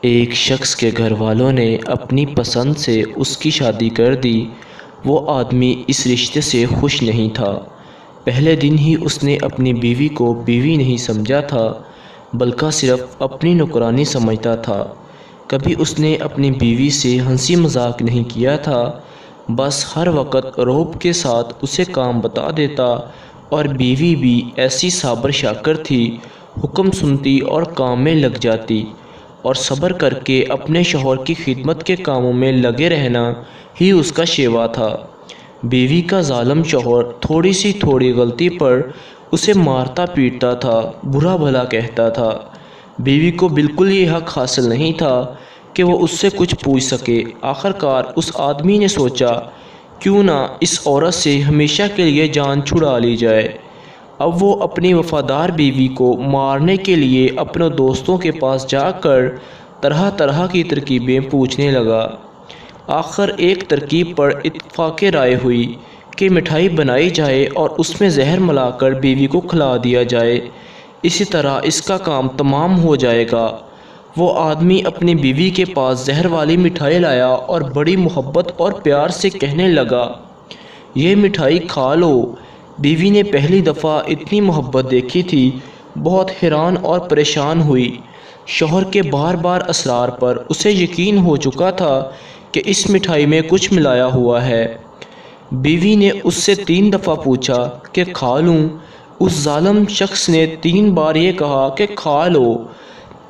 ایک شخص کے گھر والوں نے اپنی پسند سے اس کی شادی کر دی۔ وہ آدمی اس رشتے سے خوش نہیں تھا۔ پہلے دن ہی اس نے اپنی بیوی کو بیوی نہیں سمجھا تھا بلکہ صرف اپنی نوکرانی سمجھتا تھا۔ کبھی اس نے اپنی بیوی سے ہنسی مذاق نہیں کیا تھا، بس ہر وقت رعب کے ساتھ اسے کام بتا دیتا، اور بیوی بھی ایسی صابر شاکر تھی، حکم سنتی اور کام میں لگ جاتی، اور صبر کر کے اپنے شوہر کی خدمت کے کاموں میں لگے رہنا ہی اس کا شیوا تھا۔ بیوی کا ظالم شوہر تھوڑی سی غلطی پر اسے مارتا پیٹتا تھا، برا بھلا کہتا تھا۔ بیوی کو بالکل یہ حق حاصل نہیں تھا کہ وہ اس سے کچھ پوچھ سکے۔ آخرکار اس آدمی نے سوچا، کیوں نہ اس عورت سے ہمیشہ کے لیے جان چھڑا لی جائے۔ اب وہ اپنی وفادار بیوی کو مارنے کے لیے اپنے دوستوں کے پاس جا کر طرح طرح کی ترکیبیں پوچھنے لگا۔ آخر ایک ترکیب پر اتفاق رائے ہوئی کہ مٹھائی بنائی جائے اور اس میں زہر ملا کر بیوی کو کھلا دیا جائے، اسی طرح اس کا کام تمام ہو جائے گا۔ وہ آدمی اپنی بیوی کے پاس زہر والی مٹھائی لایا اور بڑی محبت اور پیار سے کہنے لگا، یہ مٹھائی کھا لو۔ بیوی نے پہلی دفعہ اتنی محبت دیکھی تھی، بہت حیران اور پریشان ہوئی۔ شوہر کے بار بار اصرار پر اسے یقین ہو چکا تھا کہ اس مٹھائی میں کچھ ملایا ہوا ہے۔ بیوی نے اس سے 3 دفعہ پوچھا کہ کھا لوں؟ اس ظالم شخص نے 3 بار یہ کہا کہ کھا لو۔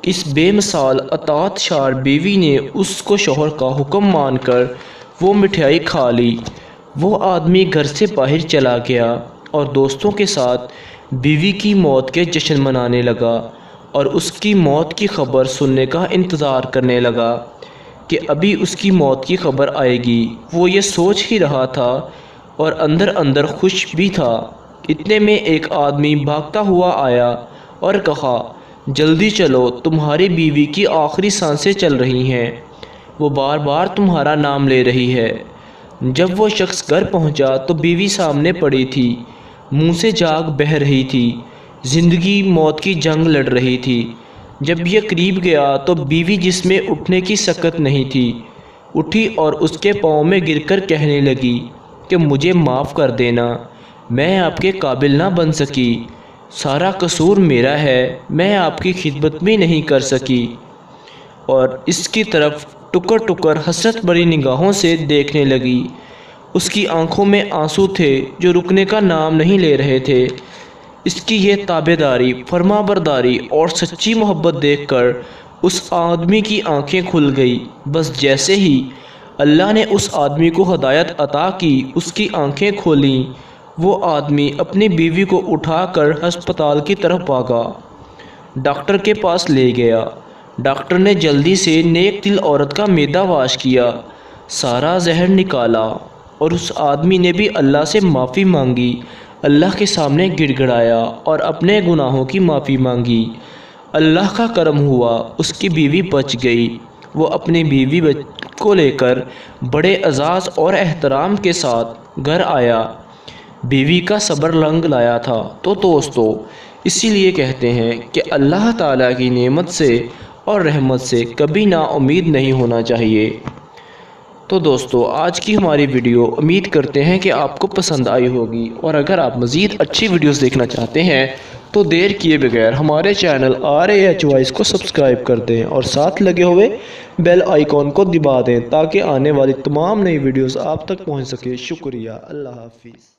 اس بے مثال اطاعت شار بیوی نے اس کو شوہر کا حکم مان کر وہ مٹھائی کھا لی۔ وہ آدمی گھر سے باہر چلا گیا اور دوستوں کے ساتھ بیوی کی موت کے جشن منانے لگا، اور اس کی موت کی خبر سننے کا انتظار کرنے لگا کہ ابھی اس کی موت کی خبر آئے گی۔ وہ یہ سوچ ہی رہا تھا اور اندر اندر خوش بھی تھا۔ اتنے میں ایک آدمی بھاگتا ہوا آیا اور کہا، جلدی چلو، تمہاری بیوی کی آخری سانسیں چل رہی ہیں، وہ بار بار تمہارا نام لے رہی ہے۔ جب وہ شخص گھر پہنچا تو بیوی سامنے پڑی تھی، منہ سے جاگ بہہ رہی تھی، زندگی موت کی جنگ لڑ رہی تھی۔ جب یہ قریب گیا تو بیوی، جس میں اٹھنے کی سکت نہیں تھی، اٹھی اور اس کے پاؤں میں گر کر کہنے لگی کہ مجھے معاف کر دینا، میں آپ کے قابل نہ بن سکی، سارا قصور میرا ہے، میں آپ کی خدمت بھی نہیں کر سکی۔ اور اس کی طرف ٹکر ٹکر حسرت بھری نگاہوں سے دیکھنے لگی۔ اس کی آنکھوں میں آنسو تھے جو رکنے کا نام نہیں لے رہے تھے۔ اس کی یہ تابعداری، فرما برداری اور سچی محبت دیکھ کر اس آدمی کی آنکھیں کھل گئی۔ بس جیسے ہی اللہ نے اس آدمی کو ہدایت عطا کی، اس کی آنکھیں کھولیں، وہ آدمی اپنی بیوی کو اٹھا کر ہسپتال کی طرف بھاگا، ڈاکٹر کے پاس لے گیا۔ ڈاکٹر نے جلدی سے نیک دل عورت کا معدہ واش کیا، سارا زہر نکالا، اور اس آدمی نے بھی اللہ سے معافی مانگی، اللہ کے سامنے گڑ گڑایا اور اپنے گناہوں کی معافی مانگی۔ اللہ کا کرم ہوا، اس کی بیوی بچ گئی۔ وہ اپنی بیوی کو لے کر بڑے اعزاز اور احترام کے ساتھ گھر آیا۔ بیوی کا صبر رنگ لایا تھا۔ تو دوستو، اسی لیے کہتے ہیں کہ اللہ تعالیٰ کی نعمت سے اور رحمت سے کبھی نا امید نہیں ہونا چاہیے۔ تو دوستو، آج کی ہماری ویڈیو امید کرتے ہیں کہ آپ کو پسند آئی ہوگی، اور اگر آپ مزید اچھی ویڈیوز دیکھنا چاہتے ہیں تو دیر کیے بغیر ہمارے چینل RH وائس کو سبسکرائب کر دیں اور ساتھ لگے ہوئے بیل آئیکن کو دبا دیں تاکہ آنے والی تمام نئی ویڈیوز آپ تک پہنچ سکے۔ شکریہ، اللہ حافظ۔